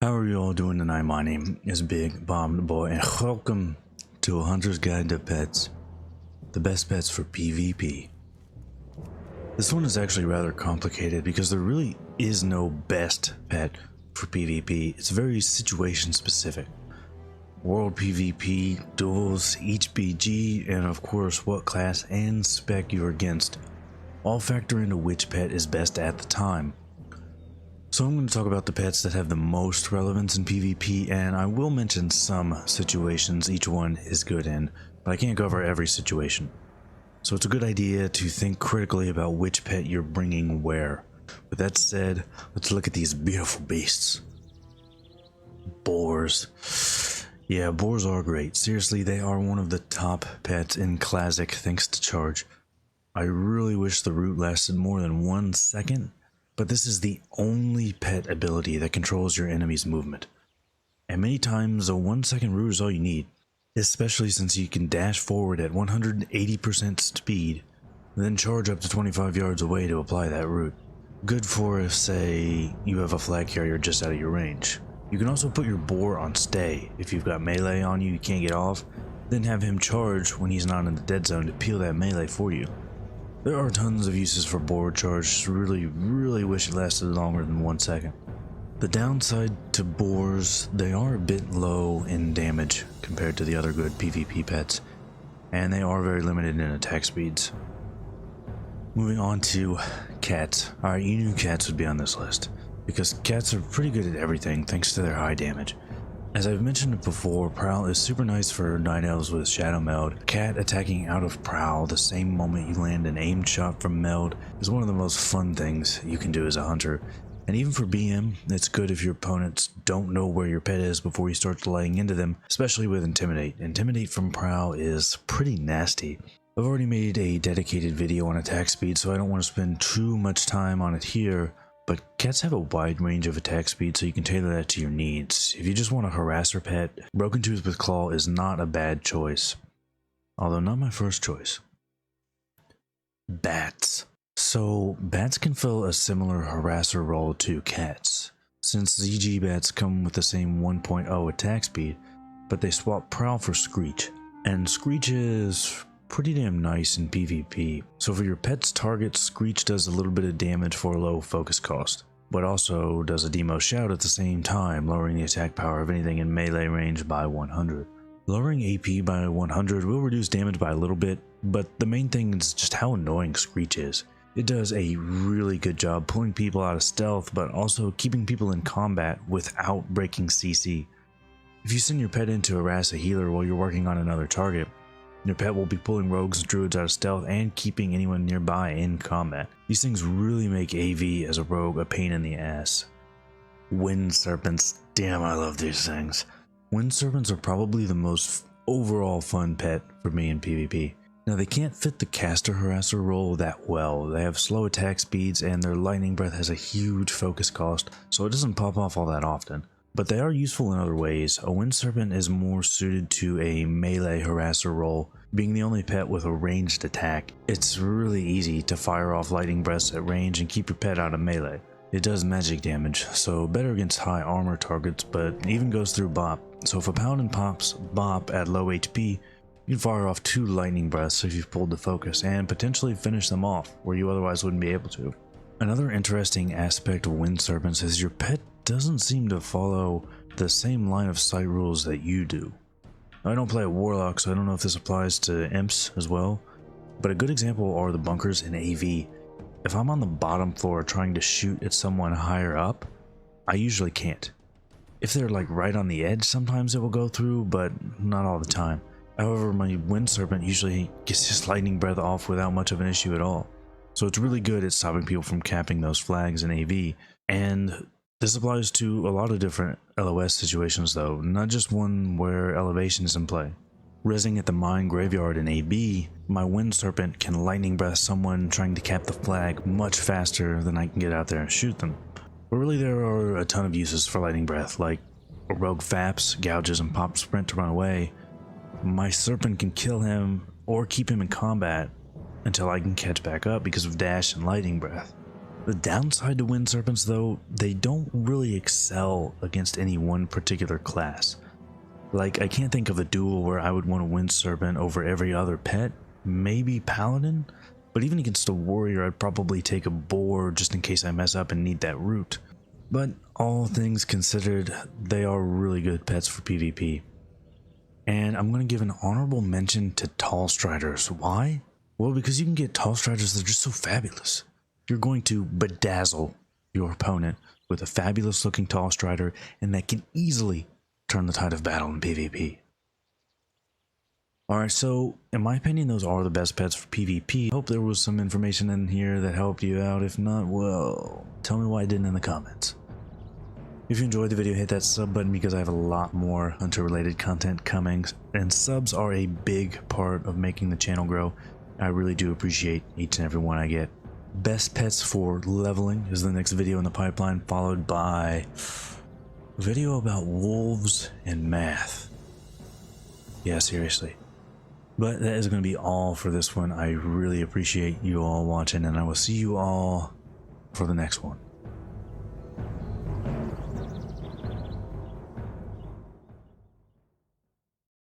How are you all doing tonight? My name is Bigbobbedboi and welcome to A Hunter's Guide to Pets, the best pets for PvP. This one is actually rather complicated because there really is no best pet for PvP. It's very situation specific. World PvP, duels, each BG, and of course what class and spec you're against all factor into which pet is best at the time. So I'm going to talk about the pets that have the most relevance in PvP, and I will mention some situations each one is good in, but I can't cover every situation. So it's a good idea to think critically about which pet you're bringing where. With that said, let's look at these beautiful beasts. Boars. Yeah, boars are great. Seriously, they are one of the top pets in Classic thanks to charge. I really wish the root lasted more than 1 second. But this is the only pet ability that controls your enemy's movement. And many times a 1 second root is all you need, especially since you can dash forward at 180% speed, then charge up to 25 yards away to apply that root. Good for if, say, you have a flag carrier just out of your range. You can also put your boar on stay if you've got melee on you can't get off, then have him charge when he's not in the dead zone to peel that melee for you. There are tons of uses for boar charge, really wish it lasted longer than 1 second. The downside to boars, they are a bit low in damage compared to the other good PvP pets, and they are very limited in attack speeds. Moving on to cats. Alright, you knew cats would be on this list, because cats are pretty good at everything thanks to their high damage. As I've mentioned before, Prowl is super nice for night elves with shadow meld. Cat attacking out of Prowl the same moment you land an aimed shot from meld is one of the most fun things you can do as a hunter. And even for BM, it's good if your opponents don't know where your pet is before you start laying into them, especially with Intimidate. Intimidate from Prowl is pretty nasty. I've already made a dedicated video on attack speed, so I don't want to spend too much time on it here. But cats have a wide range of attack speed, so you can tailor that to your needs. If you just want a harasser pet, Broken Tooth with Claw is not a bad choice. Although not my first choice. Bats. So bats can fill a similar harasser role to cats, since ZG bats come with the same 1.0 attack speed, but they swap Prowl for Screech. And Screech is pretty damn nice in PvP. So for your pet's target, Screech does a little bit of damage for a low focus cost, but also does a demo shout at the same time, lowering the attack power of anything in melee range by 100. Lowering AP by 100 will reduce damage by a little bit, but the main thing is just how annoying Screech is. It does a really good job pulling people out of stealth, but also keeping people in combat without breaking CC. If you send your pet in to harass a healer while you're working on another target, your pet will be pulling rogues and druids out of stealth and keeping anyone nearby in combat. These things really make AV as a rogue a pain in the ass. Wind serpents. Damn, I love these things. Wind serpents are probably the most overall fun pet for me in PvP. Now they can't fit the caster harasser role that well. They have slow attack speeds and their lightning breath has a huge focus cost, so it doesn't pop off all that often. But they are useful in other ways. A wind serpent is more suited to a melee harasser role, being the only pet with a ranged attack. It's really easy to fire off lightning breaths at range and keep your pet out of melee. It does magic damage, so better against high armor targets, but even goes through bop. So if a paladin pops bop at low HP, you can fire off 2 lightning breaths if you've pulled the focus, and potentially finish them off where you otherwise wouldn't be able to. Another interesting aspect of wind serpents is your pet doesn't seem to follow the same line of sight rules that you do. I don't play a warlock, so I don't know if this applies to imps as well, but a good example are the bunkers in AV. If I'm on the bottom floor trying to shoot at someone higher up, I usually can't. If they're like right on the edge, sometimes it will go through, but not all the time. However, my wind serpent usually gets his lightning breath off without much of an issue at all. So it's really good at stopping people from capping those flags in AV, and this applies to a lot of different LOS situations though, not just one where elevation is in play. Rezzing at the mine graveyard in AB, my wind serpent can lightning breath someone trying to cap the flag much faster than I can get out there and shoot them. But really there are a ton of uses for lightning breath, like a rogue faps, gouges, and pop sprint to run away. My serpent can kill him or keep him in combat until I can catch back up because of dash and lightning breath. The downside to wind serpents though, they don't really excel against any one particular class. Like, I can't think of a duel where I would want a wind serpent over every other pet. Maybe paladin, but even against a warrior I'd probably take a boar just in case I mess up and need that root. But all things considered, they are really good pets for PvP. And I'm going to give an honorable mention to tall striders. Why? Well, because you can get tall striders that are just so fabulous. You're going to bedazzle your opponent with a fabulous looking tall strider, and that can easily turn the tide of battle in PvP. Alright, so in my opinion, those are the best pets for PvP. Hope there was some information in here that helped you out. If not, well, tell me why I didn't in the comments. If you enjoyed the video, hit that sub button because I have a lot more hunter related content coming, and subs are a big part of making the channel grow. I really do appreciate each and every one I get. Best pets for leveling is the next video in the pipeline, followed by a video about wolves and math. Yeah, seriously. But that is going to be all for this one. I really appreciate you all watching, and I will see you all for the next one.